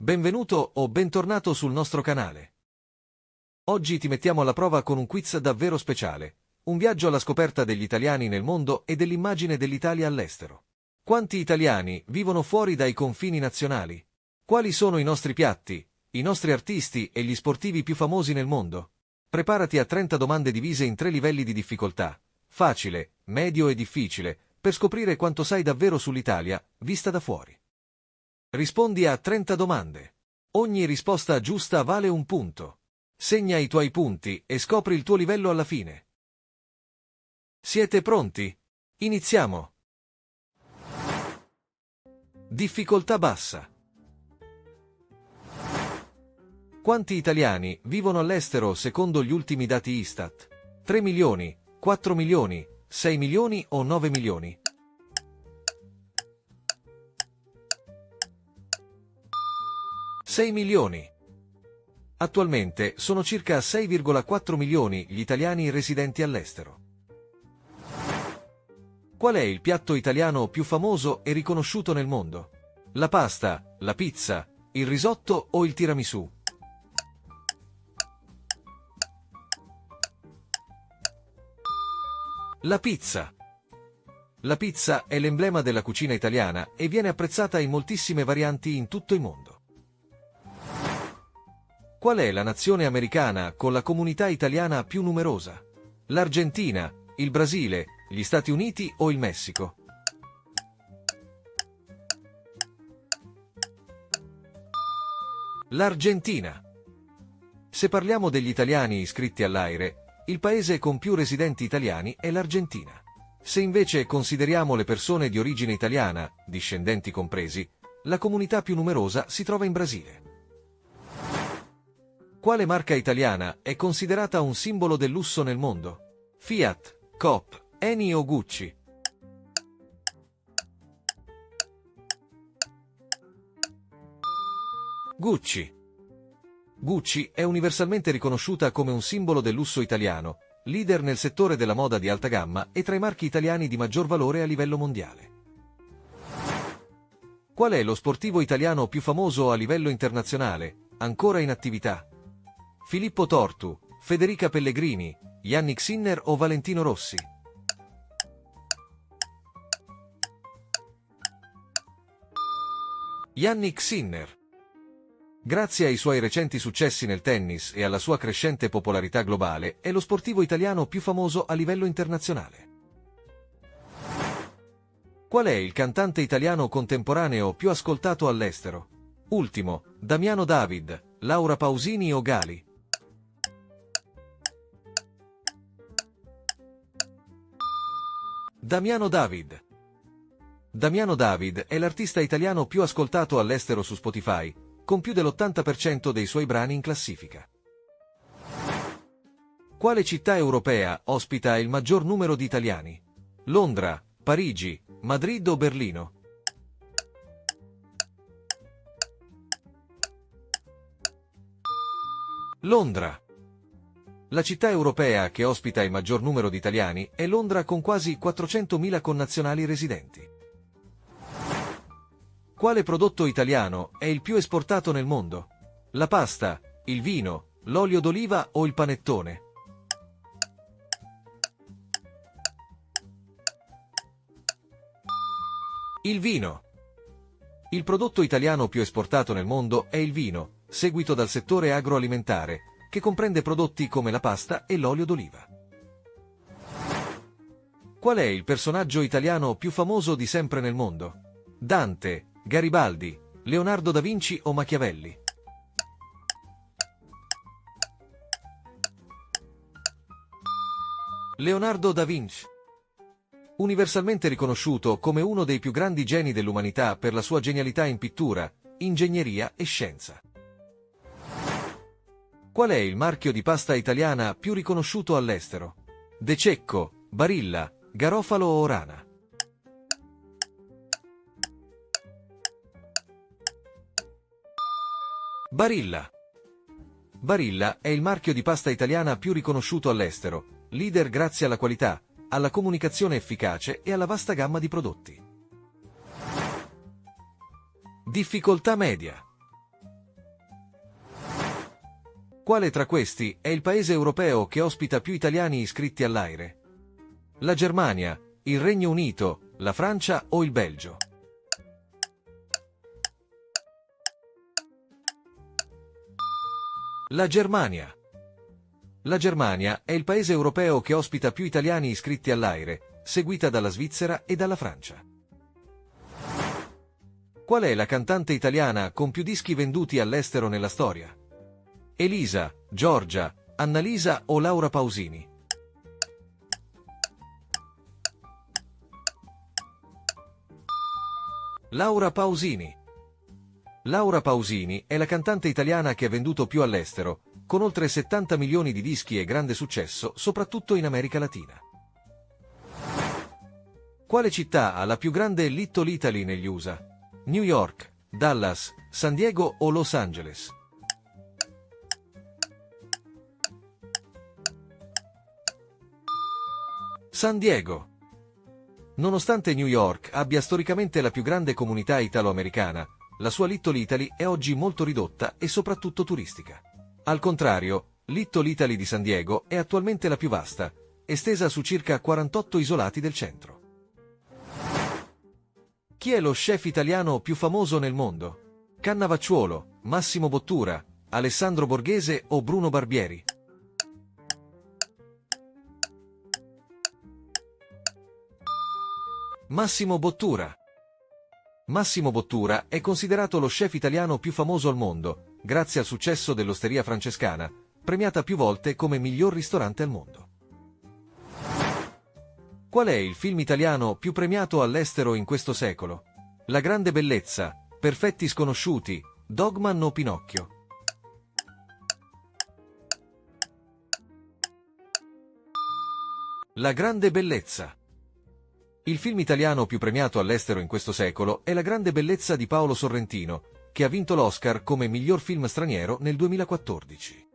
Benvenuto o bentornato sul nostro canale. Oggi ti mettiamo alla prova con un quiz davvero speciale, un viaggio alla scoperta degli italiani nel mondo e dell'immagine dell'Italia all'estero. Quanti italiani vivono fuori dai confini nazionali? Quali sono i nostri piatti, i nostri artisti e gli sportivi più famosi nel mondo? Preparati a 30 domande divise in 3 livelli di difficoltà, facile, medio e difficile, per scoprire quanto sai davvero sull'Italia, vista da fuori. Rispondi a 30 domande. Ogni risposta giusta vale un punto. Segna i tuoi punti e scopri il tuo livello alla fine. Siete pronti? Iniziamo! Difficoltà bassa. Quanti italiani vivono all'estero secondo gli ultimi dati Istat? 3 milioni, 4 milioni, 6 milioni o 9 milioni? milioni. Attualmente sono circa 6,4 milioni gli italiani residenti all'estero. Qual è il piatto italiano più famoso e riconosciuto nel mondo? La pasta, la pizza, il risotto o il tiramisù? La pizza. La pizza è l'emblema della cucina italiana e viene apprezzata in moltissime varianti in tutto il mondo. Qual è la nazione americana con la comunità italiana più numerosa? L'Argentina, il Brasile, gli Stati Uniti o il Messico? L'Argentina. Se parliamo degli italiani iscritti all'AIRE, il paese con più residenti italiani è l'Argentina. Se invece consideriamo le persone di origine italiana, discendenti compresi, la comunità più numerosa si trova in Brasile. Quale marca italiana è considerata un simbolo del lusso nel mondo? Fiat, Coop, Eni o Gucci? Gucci. Gucci è universalmente riconosciuta come un simbolo del lusso italiano, leader nel settore della moda di alta gamma e tra i marchi italiani di maggior valore a livello mondiale. Qual è lo sportivo italiano più famoso a livello internazionale, ancora in attività? Filippo Tortu, Federica Pellegrini, Yannick Sinner o Valentino Rossi? Yannick Sinner. Grazie ai suoi recenti successi nel tennis e alla sua crescente popolarità globale, è lo sportivo italiano più famoso a livello internazionale. Qual è il cantante italiano contemporaneo più ascoltato all'estero? Ultimo, Damiano David, Laura Pausini o Gali? Damiano David. Damiano David è l'artista italiano più ascoltato all'estero su Spotify, con più dell'80% dei suoi brani in classifica. Quale città europea ospita il maggior numero di italiani? Londra, Parigi, Madrid o Berlino? Londra. La città europea che ospita il maggior numero di italiani è Londra con quasi 400.000 connazionali residenti. Quale prodotto italiano è il più esportato nel mondo? La pasta, il vino, l'olio d'oliva o il panettone? Il vino. Il prodotto italiano più esportato nel mondo è il vino, seguito dal settore agroalimentare, che comprende prodotti come la pasta e l'olio d'oliva. Qual è il personaggio italiano più famoso di sempre nel mondo? Dante, Garibaldi, Leonardo da Vinci o Machiavelli? Leonardo da Vinci. Universalmente riconosciuto come uno dei più grandi geni dell'umanità per la sua genialità in pittura, ingegneria e scienza. Qual è il marchio di pasta italiana più riconosciuto all'estero? De Cecco, Barilla, Garofalo o Orana? Barilla. Barilla è il marchio di pasta italiana più riconosciuto all'estero, leader grazie alla qualità, alla comunicazione efficace e alla vasta gamma di prodotti. Difficoltà media. Quale tra questi è il paese europeo che ospita più italiani iscritti all'AIRE? La Germania, il Regno Unito, la Francia o il Belgio? La Germania. La Germania è il paese europeo che ospita più italiani iscritti all'AIRE, seguita dalla Svizzera e dalla Francia. Qual è la cantante italiana con più dischi venduti all'estero nella storia? Elisa, Giorgia, Annalisa o Laura Pausini? Laura Pausini. Laura Pausini è la cantante italiana che ha venduto più all'estero, con oltre 70 milioni di dischi e grande successo, soprattutto in America Latina. Quale città ha la più grande Little Italy negli USA? New York, Dallas, San Diego o Los Angeles? San Diego. Nonostante New York abbia storicamente la più grande comunità italo-americana, la sua Little Italy è oggi molto ridotta e soprattutto turistica. Al contrario, Little Italy di San Diego è attualmente la più vasta, estesa su circa 48 isolati del centro. Chi è lo chef italiano più famoso nel mondo? Cannavacciuolo, Massimo Bottura, Alessandro Borghese o Bruno Barbieri? Massimo Bottura. Massimo Bottura è considerato lo chef italiano più famoso al mondo, grazie al successo dell'Osteria Francescana, premiata più volte come miglior ristorante al mondo. Qual è il film italiano più premiato all'estero in questo secolo? La grande bellezza, Perfetti sconosciuti, Dogman o Pinocchio? La grande bellezza. Il film italiano più premiato all'estero in questo secolo è La grande bellezza di Paolo Sorrentino, che ha vinto l'Oscar come miglior film straniero nel 2014.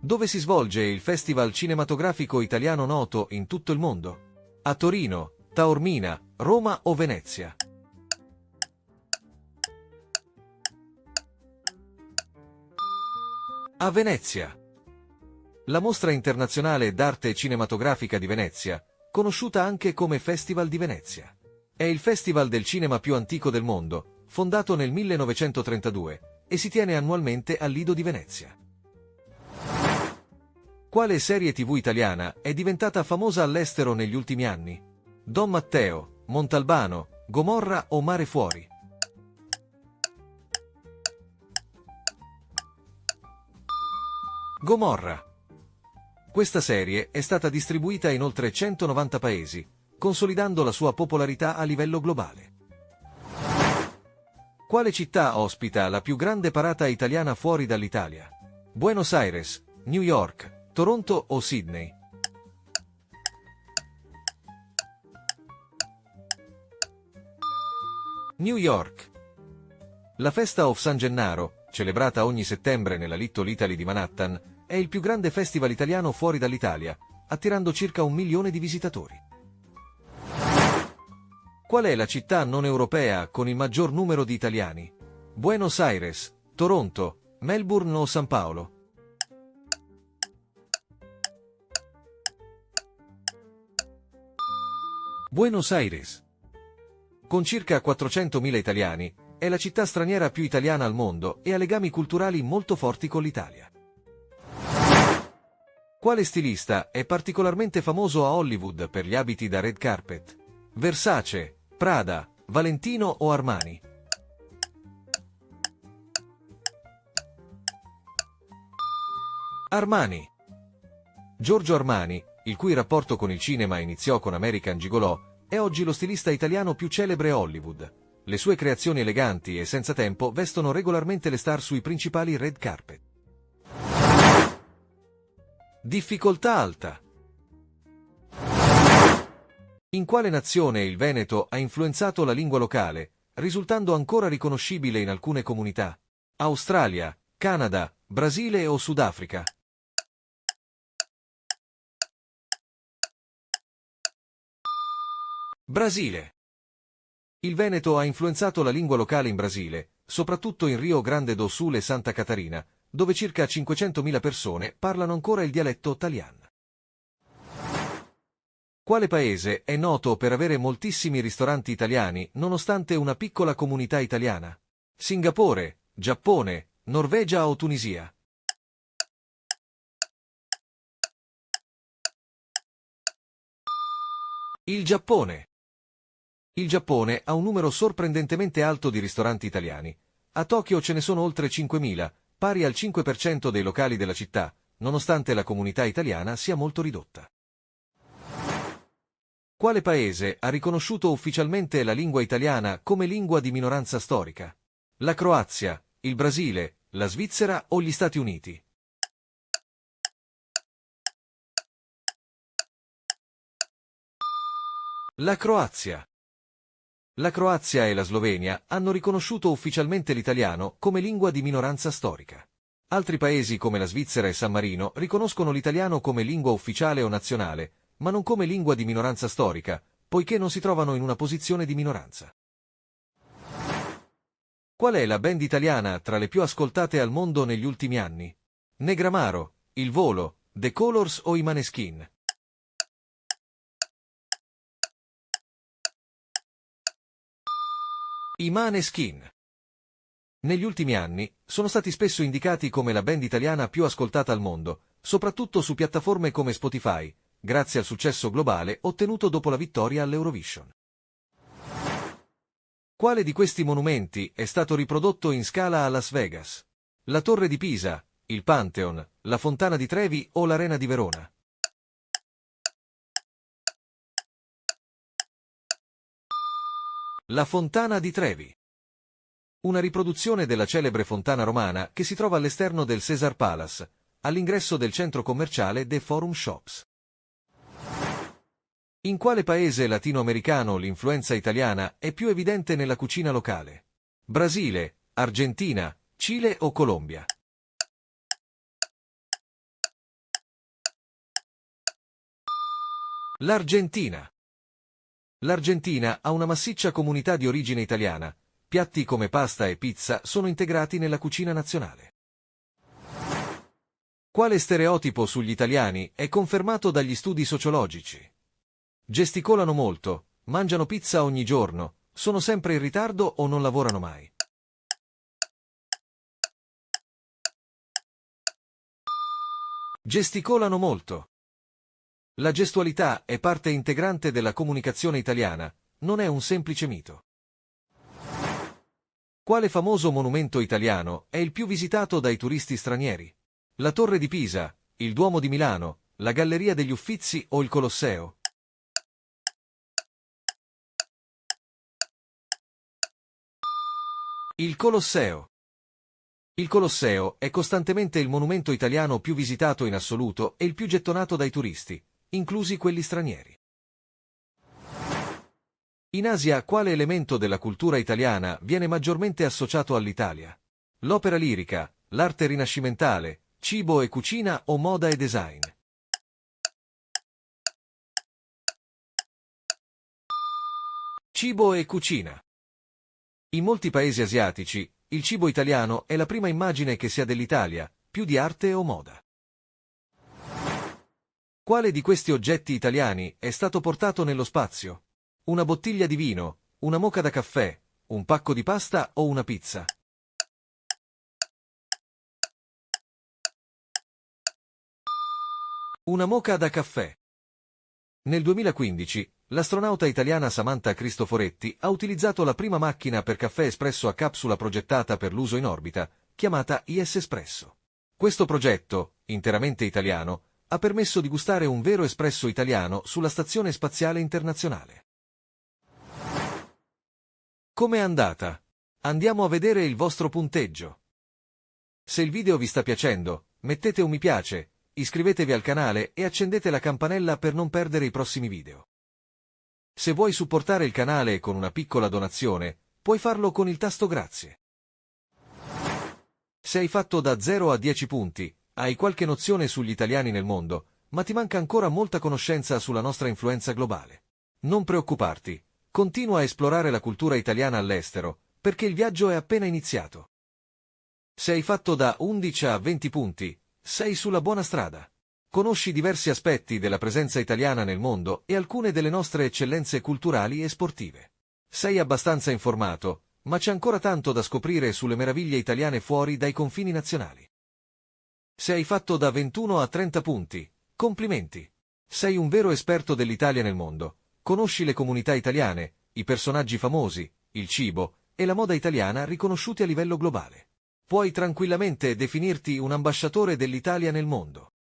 Dove si svolge il festival cinematografico italiano noto in tutto il mondo? A Torino, Taormina, Roma o Venezia? A Venezia. La Mostra internazionale d'arte cinematografica di Venezia, conosciuta anche come Festival di Venezia, è il festival del cinema più antico del mondo, fondato nel 1932, e si tiene annualmente al Lido di Venezia. Quale serie TV italiana è diventata famosa all'estero negli ultimi anni? Don Matteo, Montalbano, Gomorra o Mare Fuori? Gomorra. Questa serie è stata distribuita in oltre 190 paesi, consolidando la sua popolarità a livello globale. Quale città ospita la più grande parata italiana fuori dall'Italia? Buenos Aires, New York, Toronto o Sydney? New York. La Festa of San Gennaro, celebrata ogni settembre nella Little Italy di Manhattan, è il più grande festival italiano fuori dall'Italia, attirando circa 1 milione di visitatori. Qual è la città non europea con il maggior numero di italiani? Buenos Aires, Toronto, Melbourne o San Paolo? Buenos Aires. Con circa 400.000 italiani, è la città straniera più italiana al mondo e ha legami culturali molto forti con l'Italia. Quale stilista è particolarmente famoso a Hollywood per gli abiti da red carpet? Versace, Prada, Valentino o Armani? Armani. Giorgio Armani, il cui rapporto con il cinema iniziò con American Gigolò, è oggi lo stilista italiano più celebre a Hollywood. Le sue creazioni eleganti e senza tempo vestono regolarmente le star sui principali red carpet. Difficoltà alta. In quale nazione il veneto ha influenzato la lingua locale, risultando ancora riconoscibile in alcune comunità? Australia, Canada, Brasile o Sudafrica? Brasile. Il veneto ha influenzato la lingua locale in Brasile, soprattutto in Rio Grande do Sul e Santa Catarina, dove circa 500.000 persone parlano ancora il dialetto Talian. Quale paese è noto per avere moltissimi ristoranti italiani nonostante una piccola comunità italiana? Singapore, Giappone, Norvegia o Tunisia? Il Giappone. Il Giappone ha un numero sorprendentemente alto di ristoranti italiani. A Tokyo ce ne sono oltre 5.000, pari al 5% dei locali della città, nonostante la comunità italiana sia molto ridotta. Quale paese ha riconosciuto ufficialmente la lingua italiana come lingua di minoranza storica? La Croazia, il Brasile, la Svizzera o gli Stati Uniti? La Croazia. La Croazia e la Slovenia hanno riconosciuto ufficialmente l'italiano come lingua di minoranza storica. Altri paesi come la Svizzera e San Marino riconoscono l'italiano come lingua ufficiale o nazionale, ma non come lingua di minoranza storica, poiché non si trovano in una posizione di minoranza. Qual è la band italiana tra le più ascoltate al mondo negli ultimi anni? Negramaro, Il Volo, The Colors o i Maneskin? I Maneskin. Negli ultimi anni sono stati spesso indicati come la band italiana più ascoltata al mondo, soprattutto su piattaforme come Spotify, grazie al successo globale ottenuto dopo la vittoria all'Eurovision. Quale di questi monumenti è stato riprodotto in scala a Las Vegas? La Torre di Pisa, il Pantheon, la Fontana di Trevi o l'Arena di Verona? La Fontana di Trevi. Una riproduzione della celebre fontana romana che si trova all'esterno del Caesar Palace, all'ingresso del centro commerciale The Forum Shops. In quale paese latinoamericano l'influenza italiana è più evidente nella cucina locale? Brasile, Argentina, Cile o Colombia? L'Argentina. L'Argentina ha una massiccia comunità di origine italiana. Piatti come pasta e pizza sono integrati nella cucina nazionale. Quale stereotipo sugli italiani è confermato dagli studi sociologici? Gesticolano molto, mangiano pizza ogni giorno, sono sempre in ritardo o non lavorano mai. Gesticolano molto. La gestualità è parte integrante della comunicazione italiana, non è un semplice mito. Quale famoso monumento italiano è il più visitato dai turisti stranieri? La Torre di Pisa, il Duomo di Milano, la Galleria degli Uffizi o il Colosseo? Il Colosseo. Il Colosseo è costantemente il monumento italiano più visitato in assoluto e il più gettonato dai turisti, inclusi quelli stranieri. In Asia, quale elemento della cultura italiana viene maggiormente associato all'Italia? L'opera lirica, l'arte rinascimentale, cibo e cucina o moda e design? Cibo e cucina. In molti paesi asiatici, il cibo italiano è la prima immagine che si ha dell'Italia, più di arte o moda. Quale di questi oggetti italiani è stato portato nello spazio? Una bottiglia di vino, una moka da caffè, un pacco di pasta o una pizza? Una moka da caffè. Nel 2015, l'astronauta italiana Samantha Cristoforetti ha utilizzato la prima macchina per caffè espresso a capsula progettata per l'uso in orbita, chiamata IS Espresso. Questo progetto, interamente italiano, ha permesso di gustare un vero espresso italiano sulla Stazione Spaziale Internazionale. Com'è andata? Andiamo a vedere il vostro punteggio. Se il video vi sta piacendo, mettete un mi piace, iscrivetevi al canale e accendete la campanella per non perdere i prossimi video. Se vuoi supportare il canale con una piccola donazione, puoi farlo con il tasto grazie. Se hai fatto da 0 a 10 punti, hai qualche nozione sugli italiani nel mondo, ma ti manca ancora molta conoscenza sulla nostra influenza globale. Non preoccuparti, continua a esplorare la cultura italiana all'estero, perché il viaggio è appena iniziato. Se hai fatto da 11 a 20 punti, sei sulla buona strada. Conosci diversi aspetti della presenza italiana nel mondo e alcune delle nostre eccellenze culturali e sportive. Sei abbastanza informato, ma c'è ancora tanto da scoprire sulle meraviglie italiane fuori dai confini nazionali. Se hai fatto da 21 a 30 punti, complimenti. Sei un vero esperto dell'Italia nel mondo. Conosci le comunità italiane, i personaggi famosi, il cibo e la moda italiana riconosciuti a livello globale. Puoi tranquillamente definirti un ambasciatore dell'Italia nel mondo.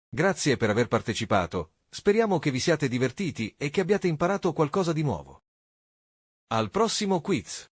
Grazie per aver partecipato, speriamo che vi siate divertiti e che abbiate imparato qualcosa di nuovo. Al prossimo quiz!